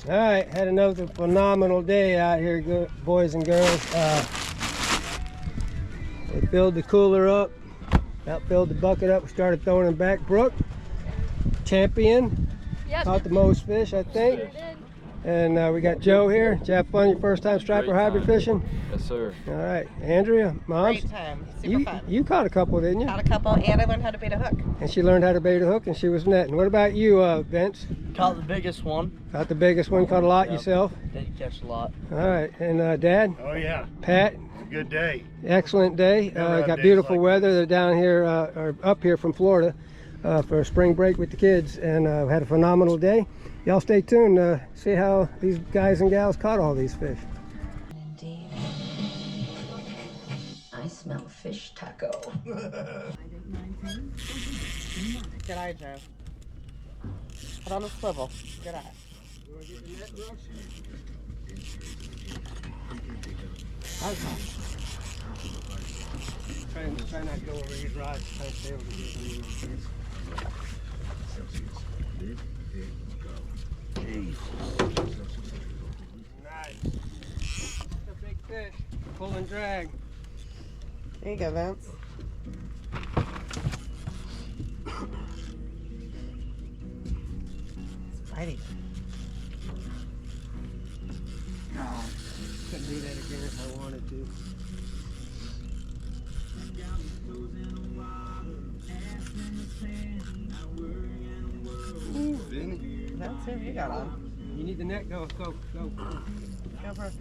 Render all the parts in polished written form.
All right, had another phenomenal day out here, boys and girls. We filled the cooler up, about filled the bucket up. We started throwing them back. Brooke, champion, caught the most fish, I think. Sure did. And we got Joe here. Did you have fun your first time striper hybrid fishing? Yes, sir. All right, Andrea, Moms. Great time. Super fun. You caught a couple, didn't you? Caught a couple, and I learned how to bait a hook. And she learned how to bait a hook, and she was netting. What about you, Vince? Caught the biggest one. Caught the biggest one, caught a lot yourself? Didn't catch a lot. All right, and Dad? Oh yeah, Pat? good day. Excellent day. Got days beautiful like weather. They're down here, or up here from Florida for a spring break with the kids, and had a phenomenal day. Y'all stay tuned to see how these guys and gals caught all these fish. Indeed. I smell fish taco. Good eye, Joe. Put on a swivel. Good eye. Try not to go over these rods. Try to stay over these. Nice. That's a big fish. Pull and drag. There you go, Vince. It's biting. Couldn't do that again if I wanted to. Ooh, Vinny. That's who you got on. You need the net. Go. Go for it.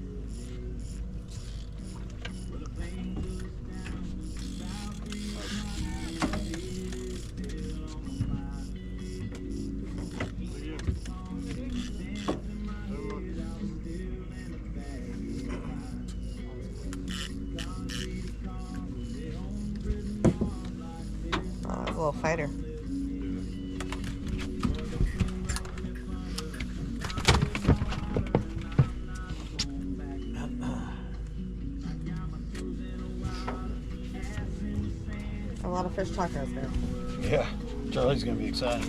Oh, it's a little fighter. A lot of fish tacos there. Yeah, Charlie's gonna be excited.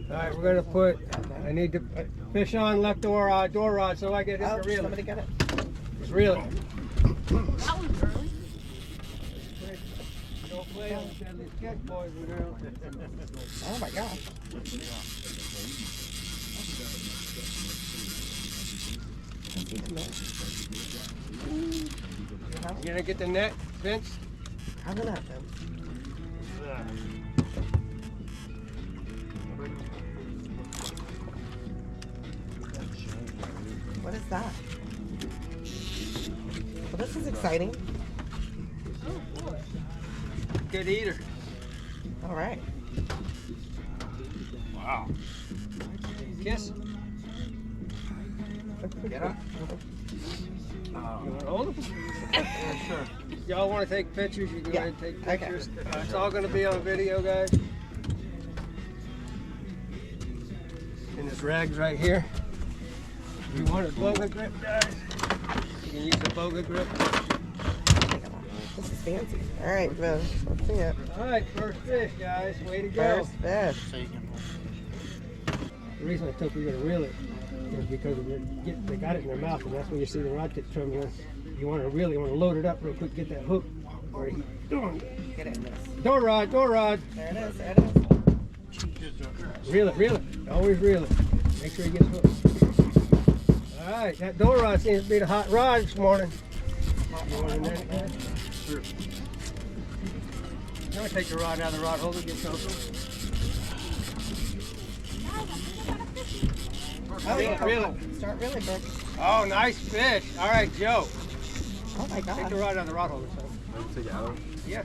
All right, we're gonna put. I need to fish on left door rod so I get it to reel it. Somebody get it. Just reel it. That was early. Don't play on the deadly sketch, boys and girls. Oh my gosh. You gonna get the net, Vince? How did that, Vince? What is that? Well, this is exciting. Good eater. All right. Wow. Kiss. Get up. You want to hold him? Yeah, sure. Y'all want to take pictures? You can go ahead and take Okay. pictures. It's all going to be on video, guys. And this rag's right here. If you want a boga grip, guys, you can use a boga grip. This is fancy. All right, Vince. Let's see it. All right, first fish, guys. Way to go. First fish. The reason I told you we're going to reel it is because they got it in their mouth, and that's when you see the rod tip trembling. You want to load it up real quick, get that hook. Where he, Get it in this. door rod. There it is. There it is. Reel it. Always reel it. Make sure he gets hooked. All right, that door rod seems to be the hot rod this morning. You want a net, guys? Sure. I'm going to take the rod out of the rod holder, get something. Reel it. Start reeling, Brooke. Oh, nice fish. All right, Joe. Oh my Take gosh. the rod out of the rod holder, son. Take it out. Yeah.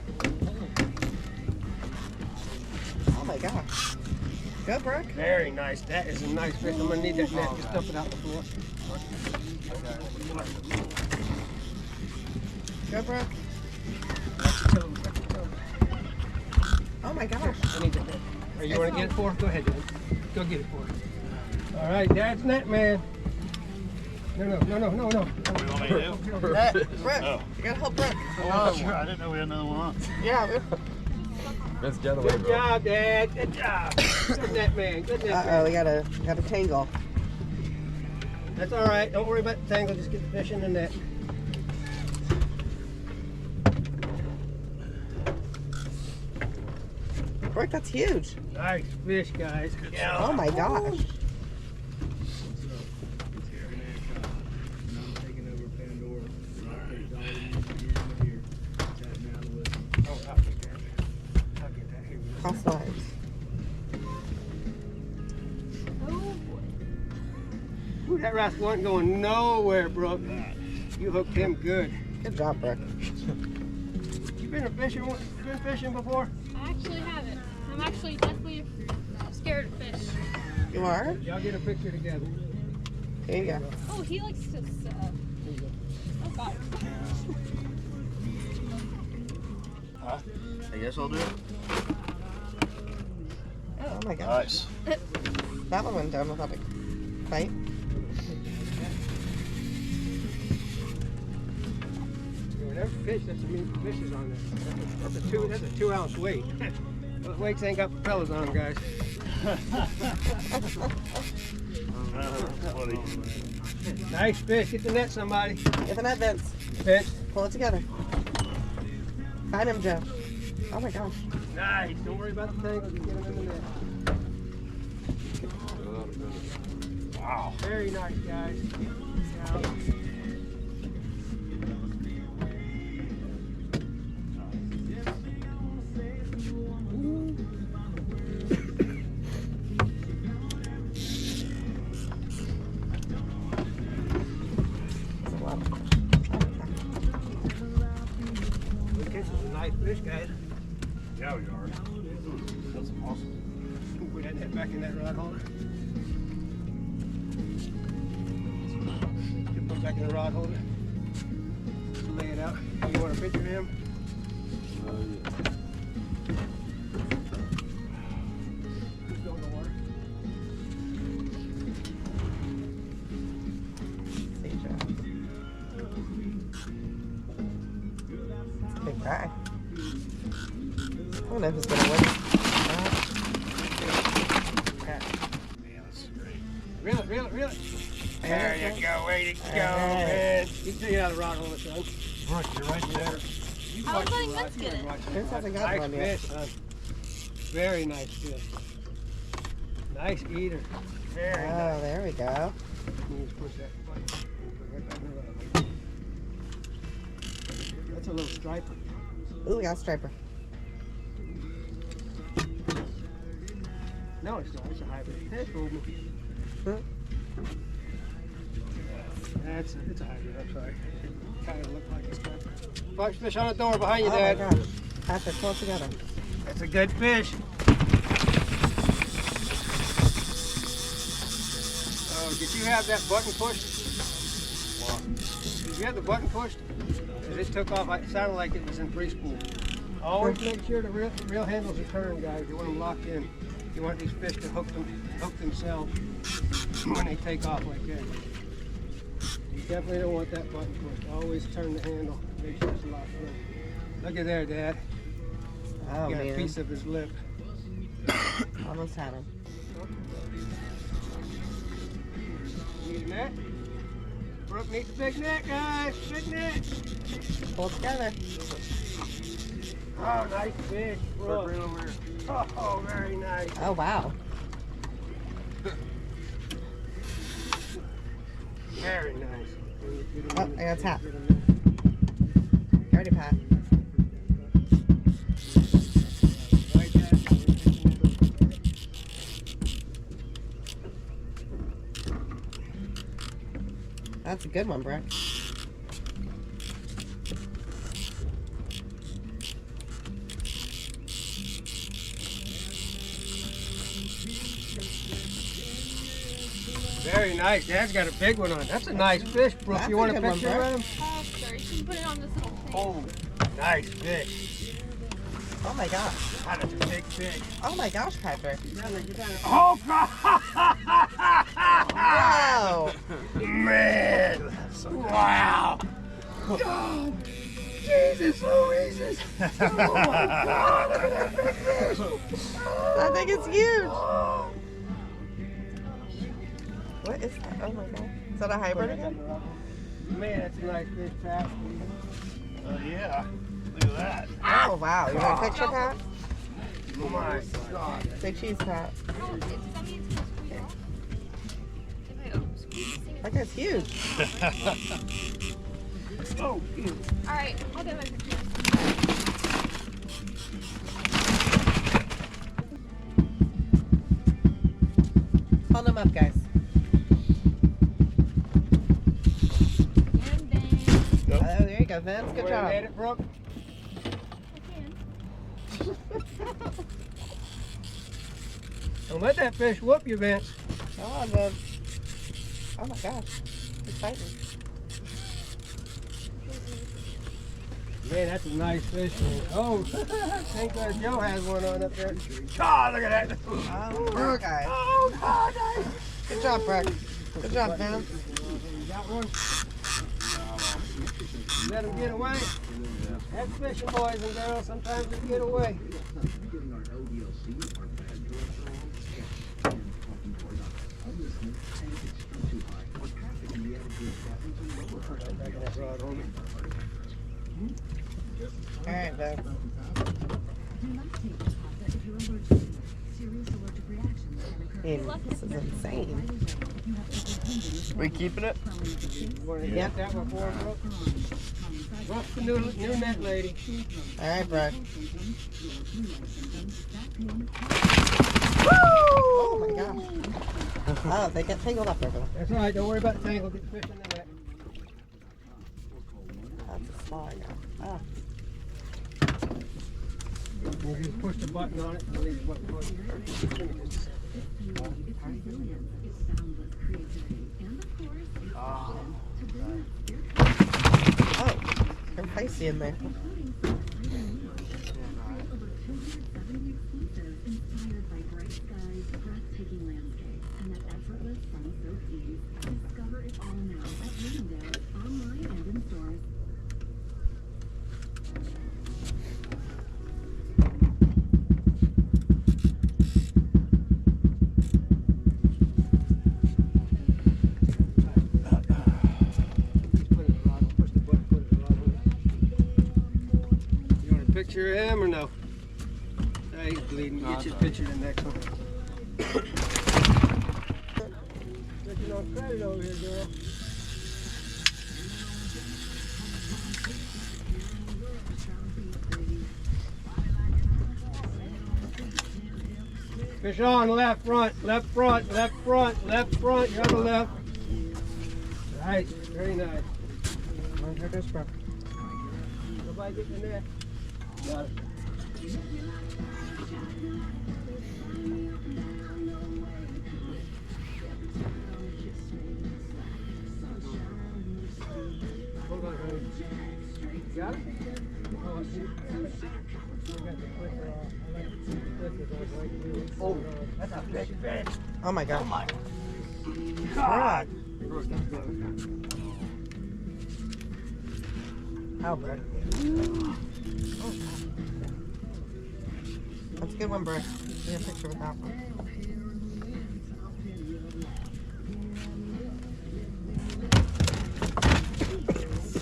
Oh my gosh. Go, Brooke. Very nice. That is a nice fish. I'm going to need that net. Just dump it out the floor. Go, Brooke. Oh my gosh. I need that net. Or you want to get it for her? Go ahead, Dad. Go get it for her. All right, Dad's net man. No. What do you want me to do? Brooke, Oh. you gotta help Brooke. Oh, sure. I didn't know we had another one on. Yeah. That's the other way, Good bro. job, Dad. Good job. Good net, man. Good net, Uh-oh, man. we got a tangle. That's all right. Don't worry about the tangle. Just get the fish in the net. Brooke, that's huge. Nice fish, guys. Yeah. Oh my gosh. Oh, I'll get that. I'll get that. Here we go. Cross lines. Ooh, that rascal wasn't going nowhere, Brooke. You hooked him good. Good job, Brooke. You been fishing before? I actually haven't. I'm actually definitely scared of fish. You are? Y'all get a picture together. Here you go. Oh, he likes to. Oh God. I guess I'll do it. Oh my gosh. Nice. That one went down without a fight. Whatever fish, that's the mean fishes on there. That's a 2 ounce weight. Those weights ain't got propellers on them, guys. Funny. Nice fish. Get the net, somebody. Get the net, Vince. Fish. Pull it together. Find him, Joe. Oh my gosh. Nice. Don't worry about the tangle. Just get them in the net. Wow. Very nice, guys. Now, That's a lot. this is a nice fish, guys. Yeah, we are. That's awesome. Put that net back in that rod holder. Put it back in the rod holder. Lay it out. You want a picture of him? Just go in the water. See, Joe. It's a big guy. I don't know who's gonna win. Man, this is great. Reel it, reel it. There you go, way to go, Alright. man. You can take it out of the rod holder, son. Look, you're right there. You I was watch letting the rod, Vince you get gotta it. watch the Vince rod. hasn't got Nice one yet. fish, son. Very nice fish. Nice eater. Very Oh, nice. there we go. You just push that button. Put it right back in the rod holder. That's a little striper. Ooh, we got a striper. No, it's not. It's a hybrid. Hey, fooled me. Hmm. It's a hybrid. I'm sorry. It kind of looked like a striper. Watch fish on the door behind you, Oh my Dad. gosh. Patrick, pull it together. That's a good fish. Oh, did you have that button pushed? Did you have the button pushed? Because it took off. It sounded like it was in preschool. Always make sure the reel handles are turned, guys. You want them locked in. You want these fish to hook themselves when they take off like that. You definitely don't want that button pushed. Always turn the handle. Make sure it's locked in. Look at there, Dad. Oh, Got a man. piece of his lip. Almost had him. Need a net? Brooke needs a big net, guys. Big net. Pull it together. Oh, nice fish, Brooke. Right over here. Oh, very nice. Oh, wow. Very nice. Oh, I got a tap. Get 'em in. You already, Pat. Right, Dad. That's a good one, Brooke. Very nice. Dad's got a big one on. That's a nice fish, Brooke. That's You a want a good one, picture Brooke. of him? Oh, sorry. You can put it on this little thing. Oh, nice fish. Oh my gosh. That is a big fish. Oh my gosh, Patrick. Oh, God! Wow. Man! Wow! God! Jesus Louises! Oh my God! Look at that big fish! That thing is huge. What is that? Oh my god. Is that a hybrid again? Man, that's a nice fish, Pat. Yeah. Look at that. Oh wow. You want a picture, Pat? Oh my God. Say cheese, Pat. Oh, does that mean it's supposed to squeeze out? If I squeeze this thing? That guy's huge. Oh, huge. Alright, I'll get my picture. Hold them up, guys. And bang. Oh, there you go, Vince. Good Wait, job. made it, Brooke? I can. Don't let that fish whoop you, Vince. Come on, Vince. Oh my gosh. He's fighting. Man, that's a nice fish. Man. Oh, thank God Joe has one on up there. God, look at that. Oh, poor guy. Oh, God, nice. Good job, Brooke. Good job, Vince. You got one? Let him get away. That's fishing, boys and girls. Sometimes they get away. All right, Vince. This is insane. We keeping it? Want to Yeah. get that one for him, Brooke? Brooke's the new net lady. All right, Brooke. Oh my gosh. Oh, they get tangled up over there. That's all right. Don't worry about the tangle. Get the fish in the net. That's a small guy. Oh. You just push the button on it. Release the button. Oh, they're feisty in there. Picture of him or no? No, he's bleeding. Get your picture in the next one. Taking on credit over here, girl. Fish on, left front, left front, left front, left front. You're on the left. Nice, very nice. Here goes Brooke. Nobody get in there. Got it. Hold on, honey. Got it? Oh, I see. I got the clicker off. I like to see the clickers on right here. Oh, that's a big fish. Oh my god. Oh my God. Brooke. Oh, Brooke. That's a good one, Brooke. Get a picture with that one.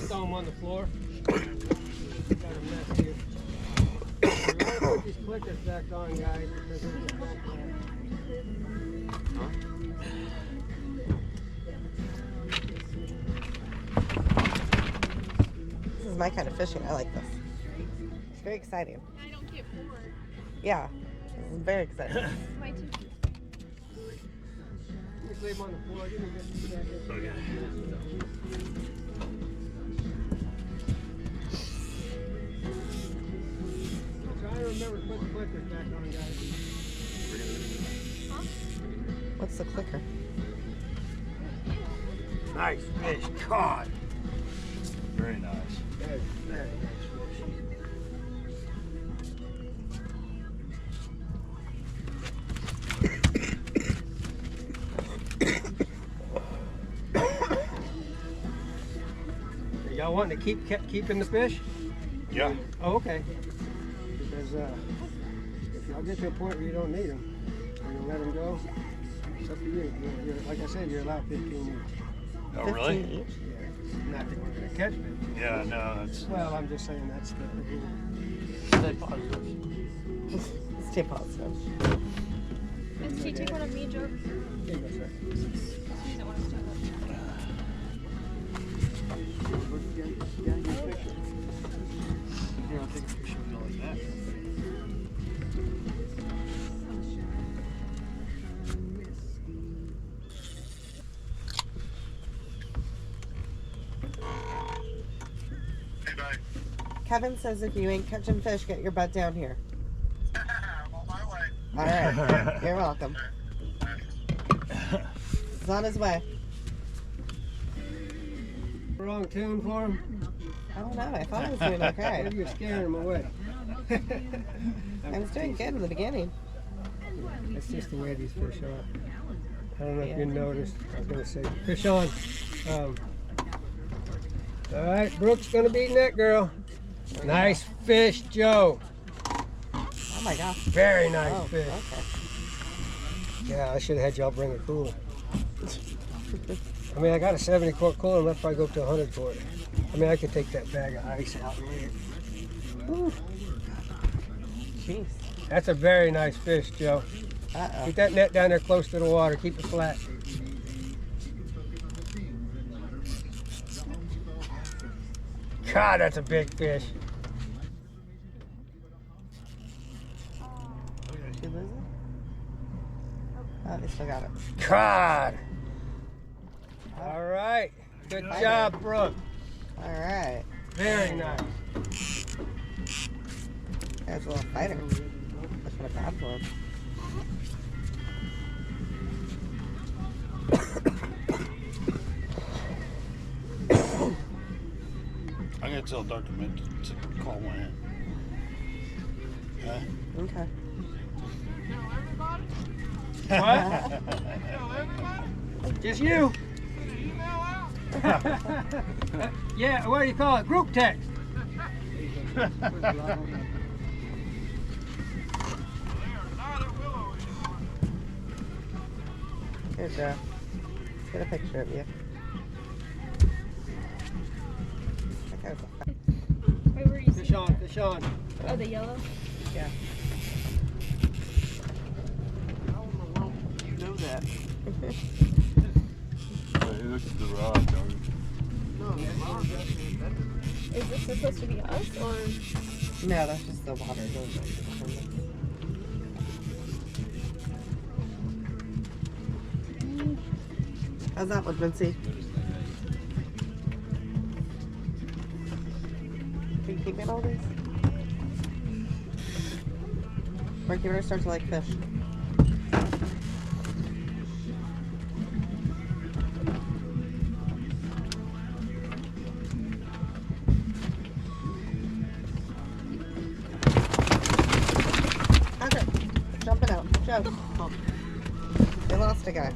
Throw them on the floor. Got a mess here. We want to put these clickers back on, guys, because they're just not This is my kind of fishing. I like this. It's very exciting. I don't get bored. Yeah, this is very exciting. My tissue. Just leave them on the floor. Give me just a second. Try to remember to put the clickers back on, guys. What's the clicker? Nice fish caught. Very nice. Very, very nice fish. Y'all wanting to keeping the fish? Yeah. Oh, okay. Because if y'all get to a point where you don't need them, or you let them go, it's up to you. Like I said, you're allowed 15 each. Oh, really? 15 each? Yeah. Not that we're going to catch them. Yeah, no, that's. Well, I'm just saying that's the rule. Stay positive. Stay positive. Can you take one of me, Joe? Here you go, sir. He doesn't want us to. Here, I'll take a picture of you like that. Kevin says if you ain't catching fish, get your butt down here. On my way. All right. You're welcome. He's on his way. Wrong tune for him? I don't know. I thought I was doing okay. Maybe you're scaring him away. I was doing good in the beginning. That's just the way these fish are. I don't know if you noticed. I was going to say, fish on. All right, Brooke's going to be net girl. Nice fish, Joe. Oh my gosh. Very nice Oh, fish. okay. Yeah, I should have had y'all bring a cooler. I mean, I got a 70-quart cooler, and I'll probably go up to 100 quart. I mean, I could take that bag of ice out and eat it. Woo. Jeez. That's a very nice fish, Joe. Uh-oh. Keep that net down there close to the water. Keep it flat. God, that's a big fish. Did you lose it? Oh, they still got it. God. All right. Good job, Brooke. All right. Very nice. That's a little fighter. That's what I got for him. I'm gonna tell Dr. Mint to call one in. Huh? Okay. What? Just you? Yeah, what do you call it? Group text. Here, Joe. Let's get a picture of you. That guy's a Wait, where are you Fish seeing? on, fish on. Oh, the yellow? yeah. You know that. Hey, this is the rod, dog. Is this supposed to be us or? No, that's just the water. How's that one, Vincy? Can you keep in all these? Or give it a start to like fish. Okay, jumping out. Joe. They lost a guy.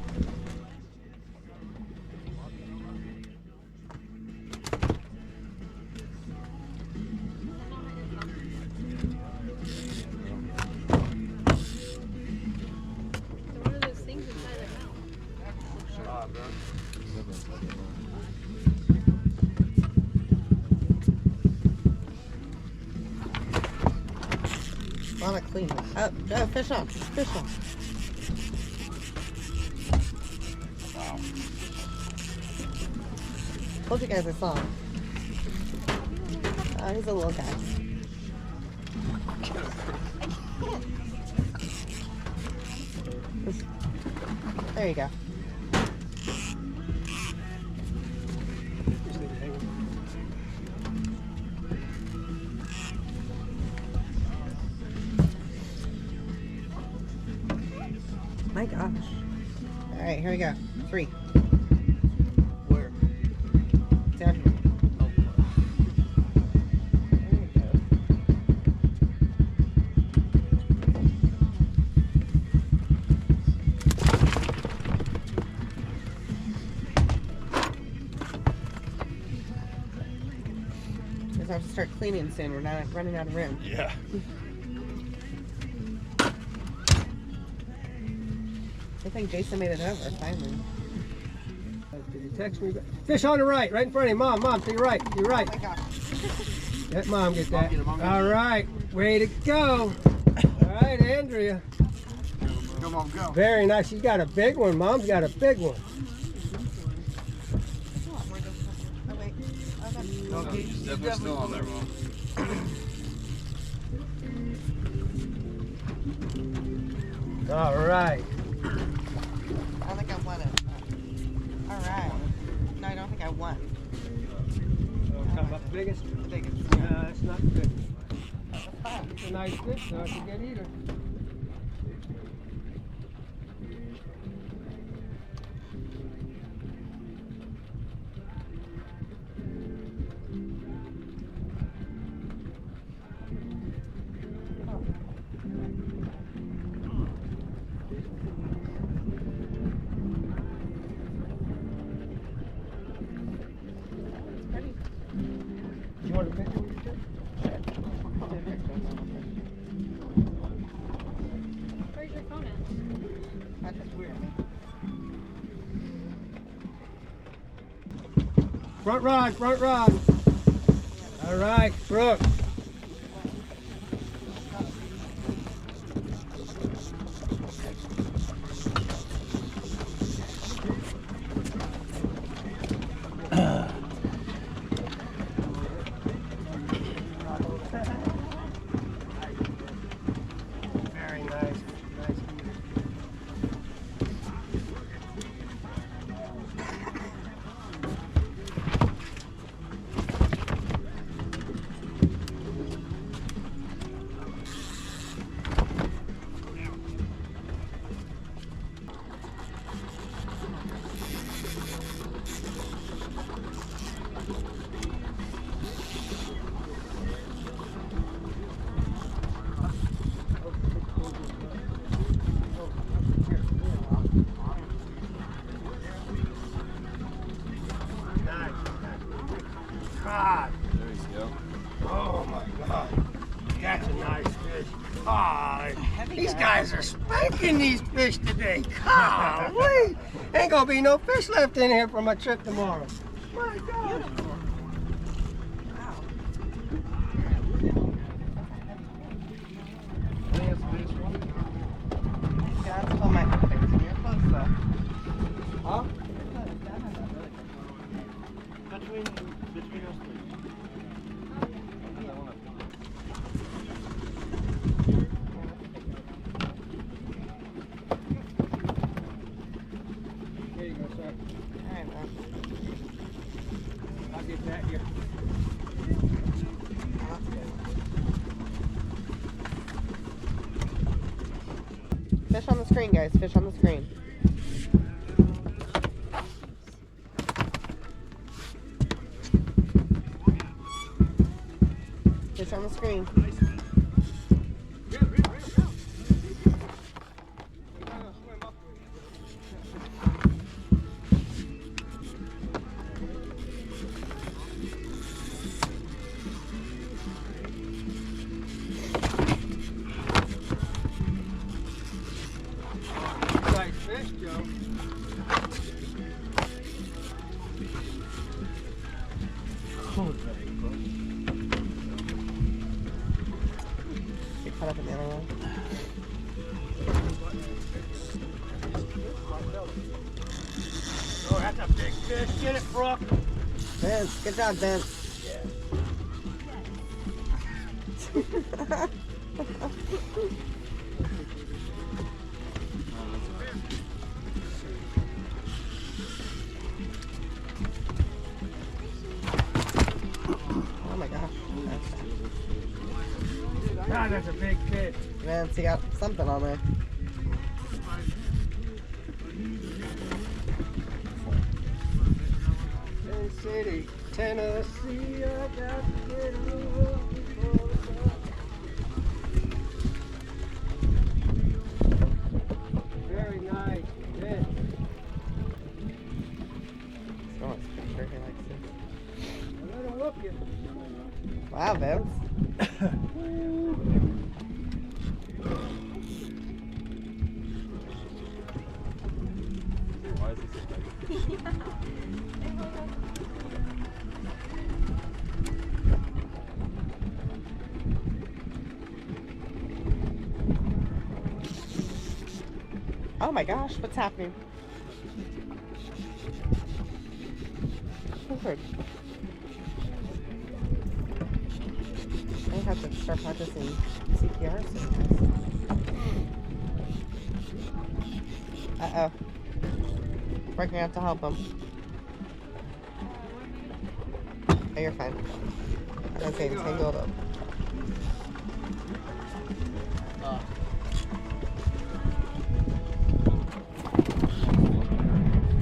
One of those things inside their mouth. Want to clean this. Oh, Joe, fish on. Fish on. Told you guys I saw him. Oh, he's a little guy. There you go. Just leave it hanging. My gosh. All right, here we go. 3. Where? Down here. start cleaning soon. We're not running out of room. Yeah. I think Jason made it over finally. Did you text me? Fish on the right in front of you. Mom, to your right, Oh my gosh. Let Mom get that. Get him, Mom, get him. All right, way to go. All right, Andrea. Go, Mom, go. Very nice. She's got a big one. Mom's got a big one. Oh wait. Oh, that's... No, he's definitely still on there, Mom. All right. I don't think I won it. All right. No, I don't think I won. Talking about the biggest? The biggest. No, that's not the biggest. It's a nice fish, though. It's a good eater. You want a picture with your Where's your phone at? That's just weird. Front rod. All right, Brooke. Very nice. Nice eater. Nice. God. There you go. Oh my God. That's a nice fish. God. Heavy These guy. guys are spanking these fish today. Golly. Ain't gonna be no fish left in here for my trip tomorrow. My God. Yeah, that's still my face. You're close though. Huh? Between us three. Here you go, sir. All right, man. I'll get that here. Oh, that's good. Fish on the screen, guys. Fish on the screen. Fish on the screen. Nice fish, Joe. Get caught up in the other one. Oh, that's a big fish. Get it, Brooke. Vince, good job, Vince. Oh my gosh. God, that's a big fish. Vince, you got something on there. Sin City, Tennessee, I got to get a little before the dark. Very nice fish. Oh, it's pretty sure he likes it. Let him whoop you. Wow, Oh my gosh, what's happening? Lord. I have to start practicing CPR soon. Uh-oh. We're gonna have to help him. Oh, you're fine. I'm gonna get tangled up.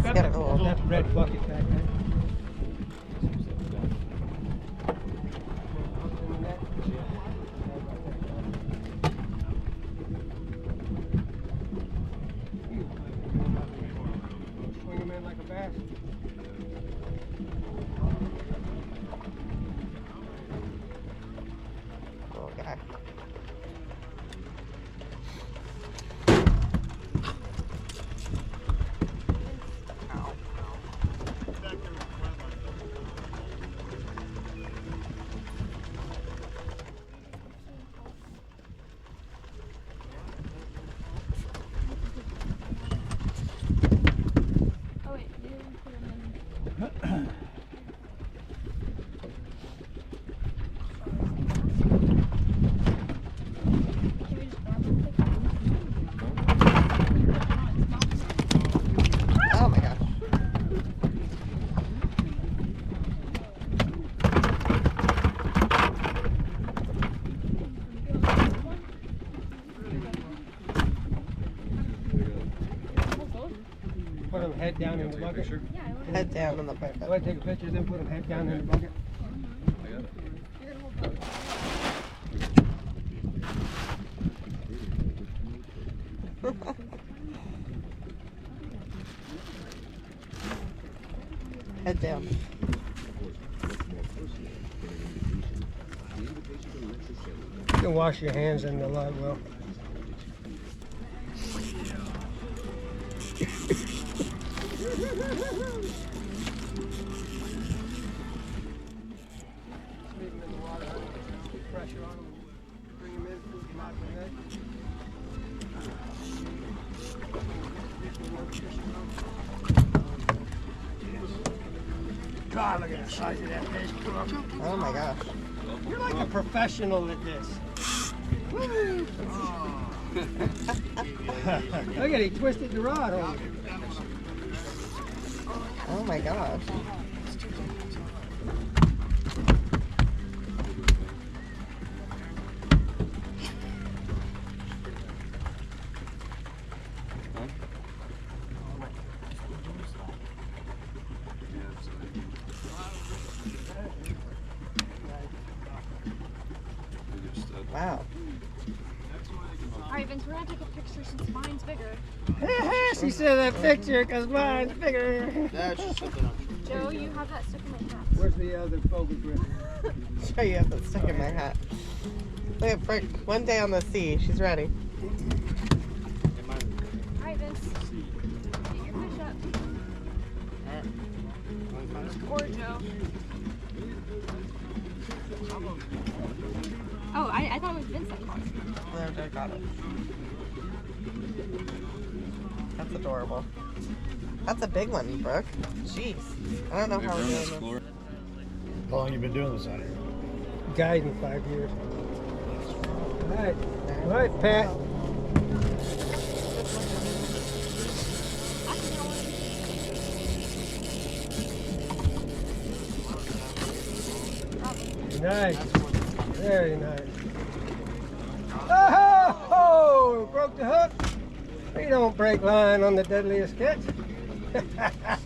Just get it rolled. That red bucket back there. Swing him in like a bass. Little guy. Oh wait, you didn't put him in. Can we just grab him? Oh my gosh. Put him head down in the bucket. Yeah, I want to. Head down in the bucket. Go ahead, take a picture, then put him head down in the bucket. You're gonna hold both. Head down. You can wash your hands in the live well. Leave him in the water, keep pressure on him. Bring him in, put him out of the net. God, look at the size of that fish. Oh my gosh. You're like a professional at this. Woo! Look at he twisted the rod over. Oh my gosh. Wow. Alright, Vince, we're gonna take a picture since mine's bigger. She said that picture because mine's bigger. Joe, you have that stuck in my hat. Where's the other focus grip? Show you have that stuck in my hat. Look at Frick. One day on the sea. She's ready. Alright, Vince. Get your fish up. Or Joe. Oh, I thought it was Vince that called. There, I got it. That's adorable. That's a big one, Brooke. Jeez. I don't know how we're doing this. How long you been doing this out here? Guiding 5 years. All right, Pat. Nice. Very nice. Oh, broke the hook. We don't break line on the deadliest catch.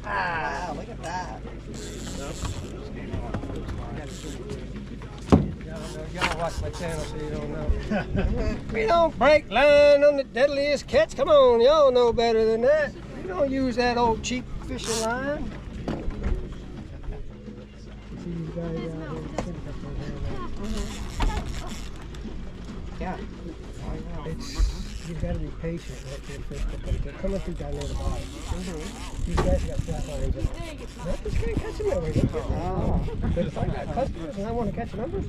Wow, look at that. Y'all watch my channel so you don't know. We don't break line on the deadliest catch. Come on, y'all know better than that. We don't use that old cheap fishing line. See these guys out here. Yeah. It's, you've got to be patient with your fish because they're coming through down near the bottom. These guys got flat lines on. I just can't catch them that way. Oh. But if I got customers and I want to catch numbers,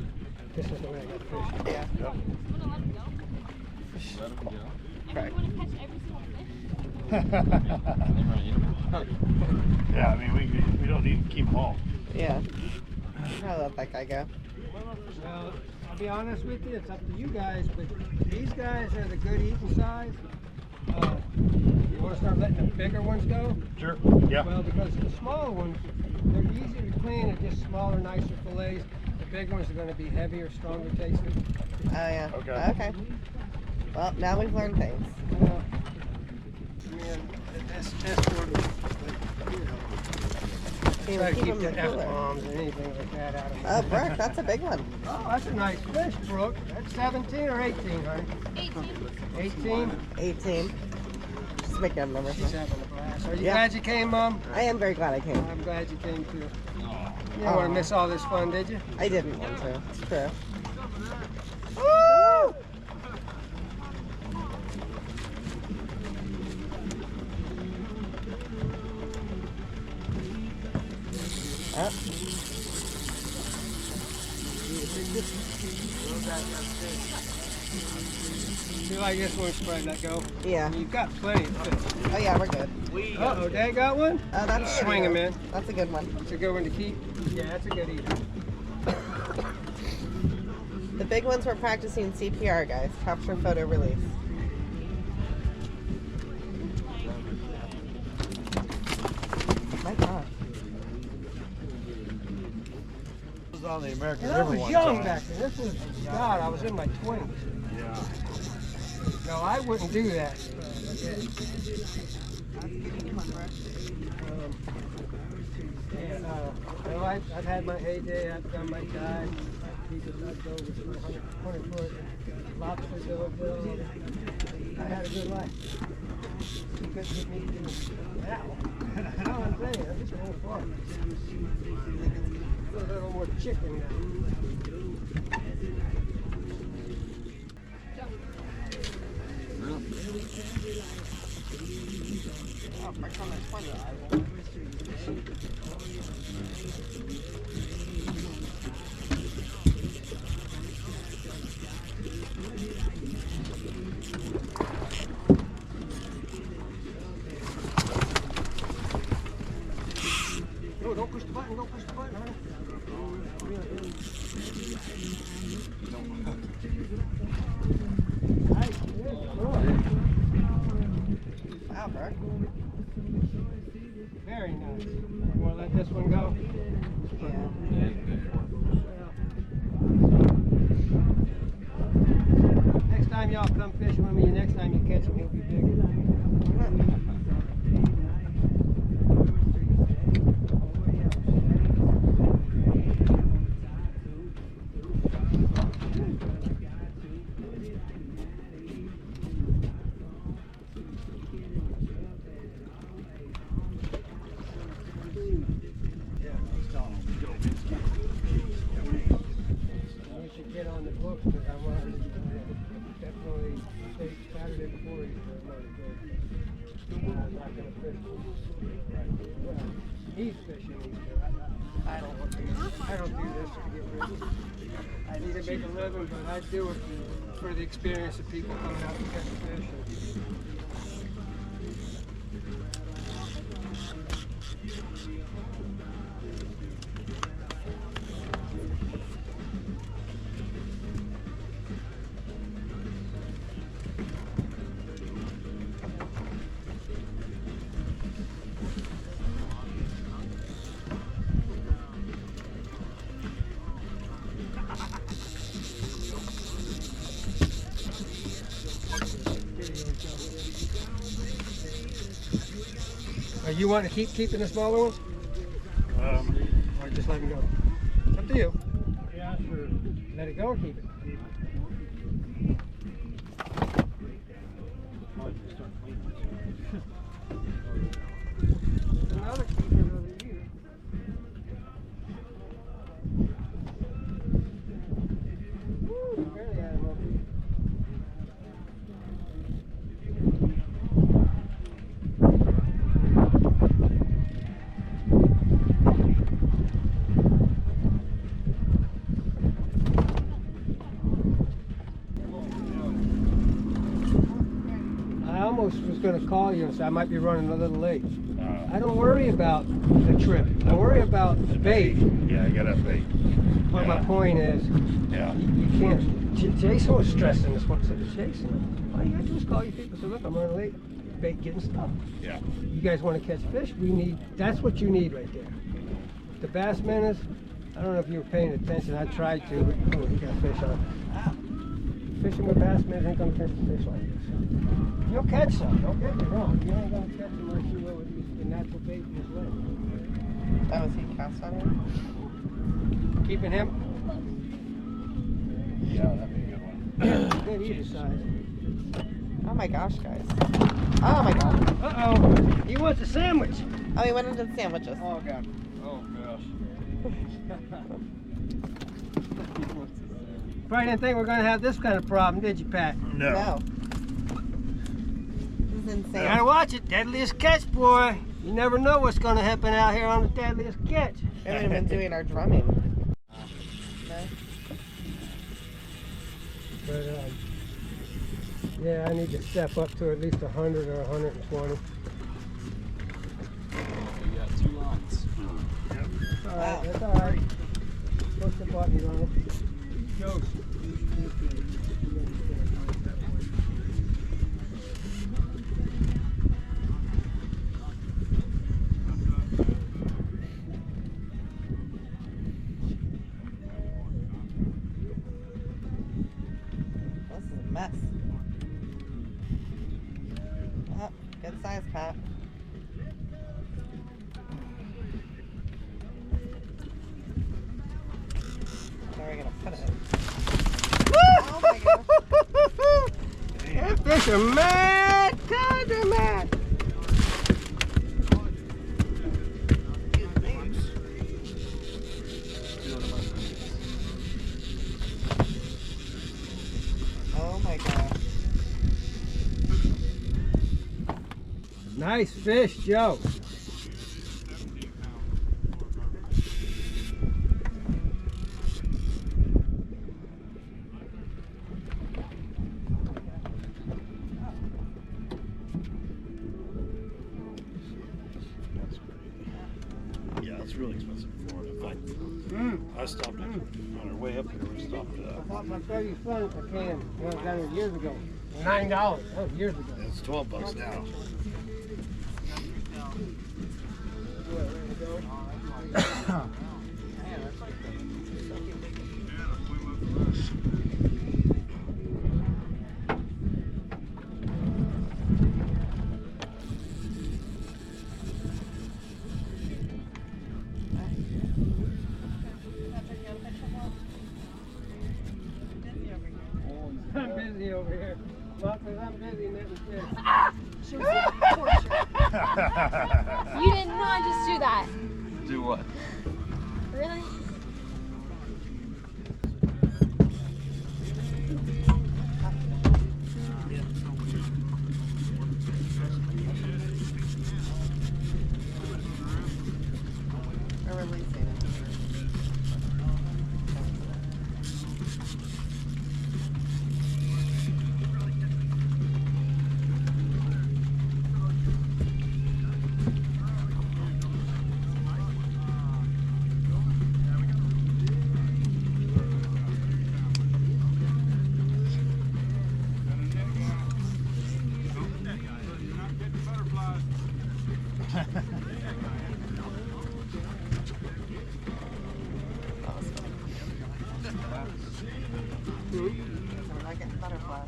this is the way I got to fish. Yeah. Want to let him go? Let him go. I mean, you want to catch every single fish? Yeah, I mean, we don't need to keep them all. Yeah. I'll let that guy go. Well, I'll be honest with you, it's up to you guys, but these guys are the good eating size. You want to start letting the bigger ones go? Sure. Yeah. Well, because the smaller ones, they're easier to clean and just smaller, nicer fillets. The big ones are going to be heavier, stronger tasting. Oh, yeah. Okay. Okay. Well, now we've learned things. I mean, that's sort of, you know, try to Keep keep them the cooler. F-bombs and anything like that out of Oh, them. Brooke, that's a big one. Oh, that's a nice fish, Brooke. That's 17 or 18, honey? 18? 18. Just making up numbers. She's having a blast. Are you Yeah. glad you came, Mom? I am very glad I came. I'm glad you came too. You didn't want to miss all this fun, did you? I didn't want to. It's true. Woo! Oh, You like this one, spread that go. yeah. You've got plenty of fish. Oh, yeah, we're good. Uh-oh, Dad got one? Oh, that's a good Swing him one. in. That's a good one. It's a good one to keep. Yeah, that's a good eater. The big ones were practicing CPR, guys. Capture, photo, release. My God. This is on the American And I River was one young time. back then. This was, God, I was in my 20s. Yeah. No, I wouldn't do that. Well, I've had my heyday. I've done my dive. I'd go with my 100 foot lobster bill. I had a good life. You couldn't get me to now. You know what I'm saying? I'm just a little far. A little more chicken now. No, don't push the button. Don't push the button, honey. Nice. Good. Wow, Brooke. Very nice. You want to let this one go? Yeah. Next time y'all come fishing with me, next time you catch him, he'll be bigger. You should get on the books because I want to definitely say Saturday before Easter. I'm not going to fish. Well, he's fishing Easter. I don't do this to get rich. I need to make a living, but I do it for the experience of people coming out to catch fish. You want to keep keeping the smaller ones? Or just let them go? It's up to you. Yeah, sure. Let it go or keep it? Another keeper over here. Woo, barely had him over here. almost was going to call you and say I might be running a little late. I don't worry about the trip. I worry about the bait. Yeah, you gotta bait. But my point is, Yeah. you can't. Jason was stressing this one. I said, Jason, all you gotta do is call your people. Say, look, I'm running late. Bait getting stuck. Yeah. You guys want to catch fish? That's what you need right there. The bass minnows, I don't know if you were paying attention. I tried to, but oh, you got fish on. Fishing with bass minnows ain't gonna catch a fish like this. You'll catch some, don't get me wrong. You ain't gonna catch them like you will with the natural bait in his leg. That was he cast on him? Keeping him? Yeah, that'd be a good one. Yeah, good either side. Oh my gosh, guys. Oh my god. Uh-oh, he wants a sandwich. Oh, he went into the sandwiches. Oh, God. Oh gosh. Probably didn't think we were gonna have this kind of problem, did you, Pat? No. This is You insane. gotta watch it. Deadliest catch, boy. You never know what's gonna happen out here on the deadliest catch. We haven't even been doing our drumming. No? But, yeah, I need to step up to at least 100 or 120. You got 2 lines. That's all right. Wow. That's all right. Push the button, Ronald. Go. This is a mess. Oh, good size, Pat. Where are we gonna put it? Oh my gosh. That fish are mad. God, they're mad. Oh my gosh. Nice fish, Joe. Yeah, it's really expensive in Florida. In fact, I stopped it on our way up here. We stopped. I bought my 30 son a can down there years ago. $9. That was years ago. It's $12 now. I'm busy over here. Well, 'cause I'm busy netting fish. You did not just do that. Do what? Really? We're releasing it. I'm not getting butterflies.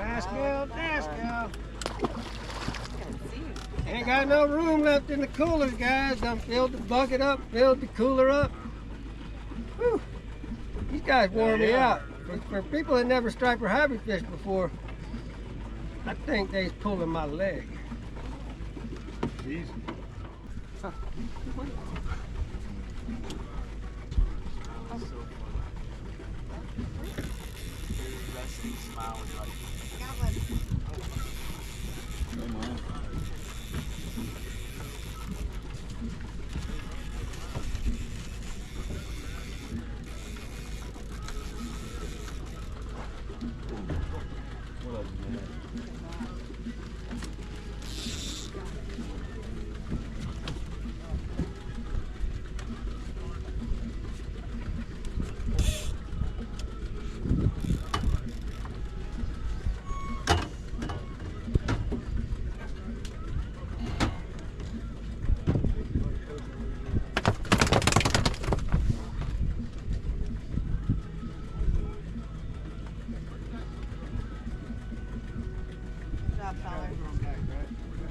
Nice girl, nice girl. Can't see. Ain't got no room left in the coolers, guys. Done filled the bucket up, filled the cooler up. Whew. These guys wore me out. For people that never striped or hybrid fished before, I think they's pulling my leg. Easy.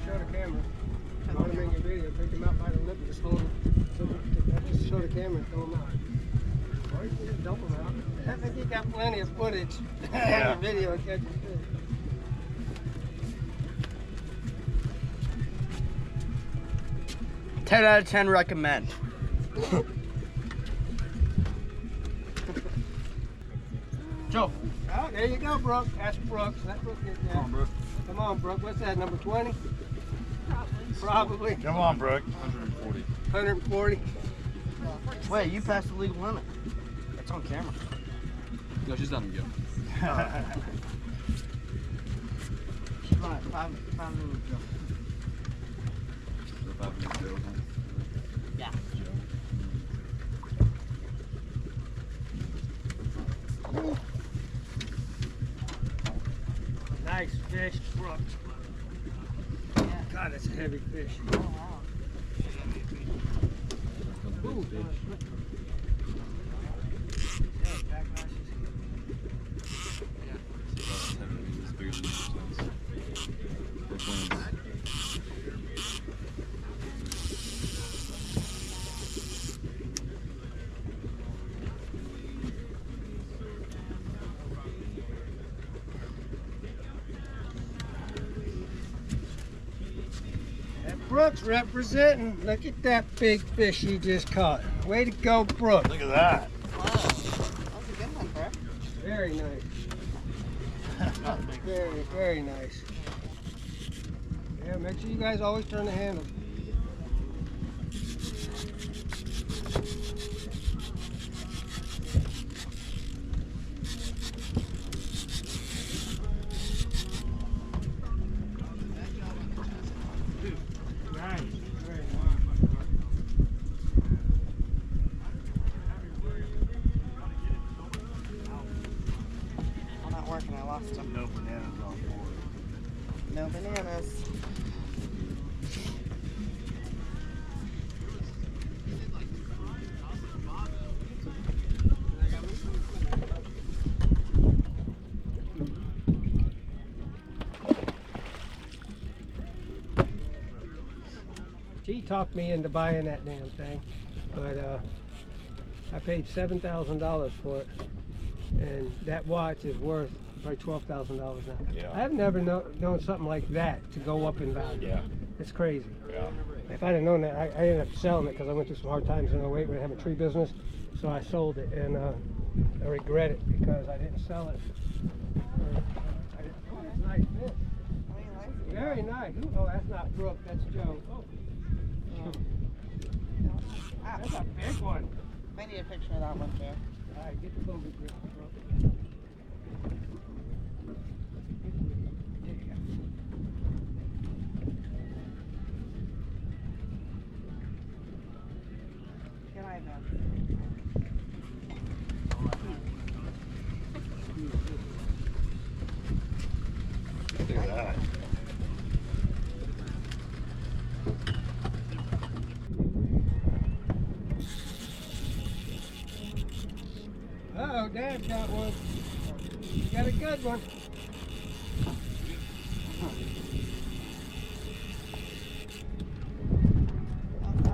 Show the camera. I want to make a video. Take them out by the lip and just hold them. Just show the camera and throw them out. Or you can just dump them out. I think you got plenty of footage on the video of catching fish. Ten out of 10 recommend. Joe. Oh, there you go, Brooke. That's Brooks. That's Brooke. Come on, Brooke. Come on, Brooke. What's that, number 20? Probably. Come on, Brooke. 140. 140. Wait, you passed the legal limit. That's on camera. No, she's letting me go. She's on it. Five minutes ago. So 5 minutes ago. Yeah. Nice fish, Brooks. God, that's a heavy fish. Ooh. Yeah, back lashes. It's bigger than this one's. Brooks representing. Look at that big fish you just caught. Way to go, Brooks. Look at that. Wow. That was a good one, Brooke. Very nice. Very, very nice. Yeah, make sure you guys always turn the handle. Nice. Very nice. I'm not working. I lost him. No bananas on board. No bananas. She talked me into buying that damn thing, but I paid $7,000 for it, and that watch is worth probably $12,000 now. Yeah. I've never known something like that to go up in value. Yeah. It's crazy. Yeah. If I'd have known that, I ended up selling it because I went through some hard times in 08 when I had a tree business, so I sold it, and I regret it because I didn't sell it. Oh, that's a nice fish. Very nice. Ooh, oh, that's not Brooke, that's Joe. Oh. That's a big one. I need a picture of that one, too. All right, get the bogey grip, Brooke. There you go. Good eye, man. Look at that. Uh-oh, Dad's got one. He got a good one. Oh,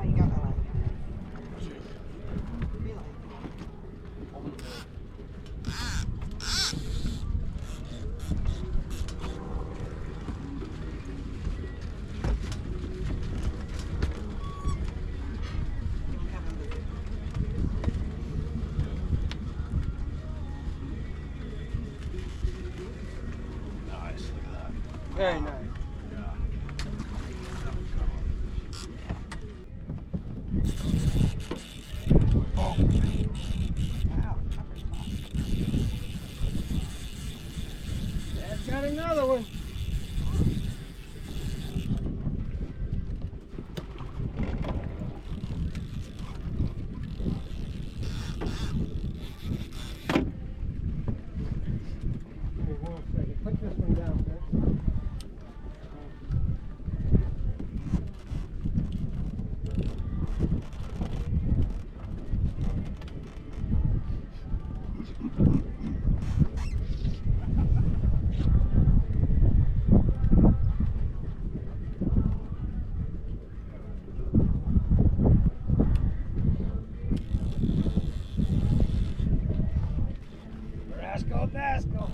you got my line. Nice, look at that. Very nice. Dad's got another one. Give me 1 second. Put this one down, Vince. Rascal Dascal.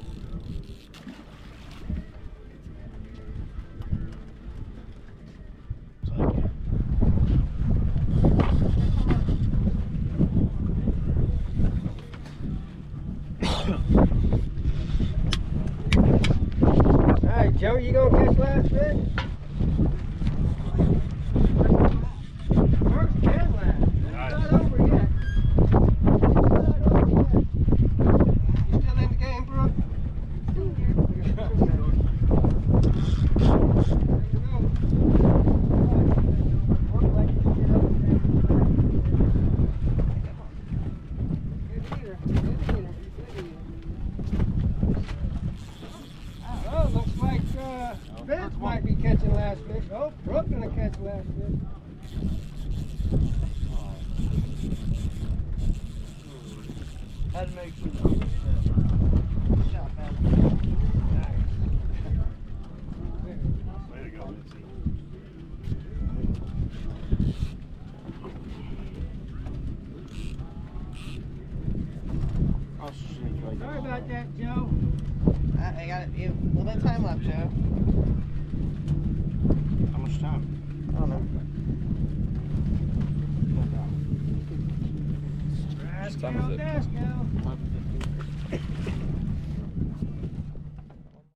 Alright, Joe, you gonna catch last fish? First and last. It's not over yet. It's not over yet. You still in the game, Brooke? Still here. There you go. Look like you get up there. Good eater. Good eater. Good eater. Oh, looks like Vince might be catching last fish. Oh, Brooke gonna catch last fish. Had to make sure that was Good job, man. Way to go, Mitzi. I'll shake right Sorry about that, Joe. I got it. You have a little bit of time left, Joe. How much time? I don't know. Rascal time is it? Dascal. 5:15.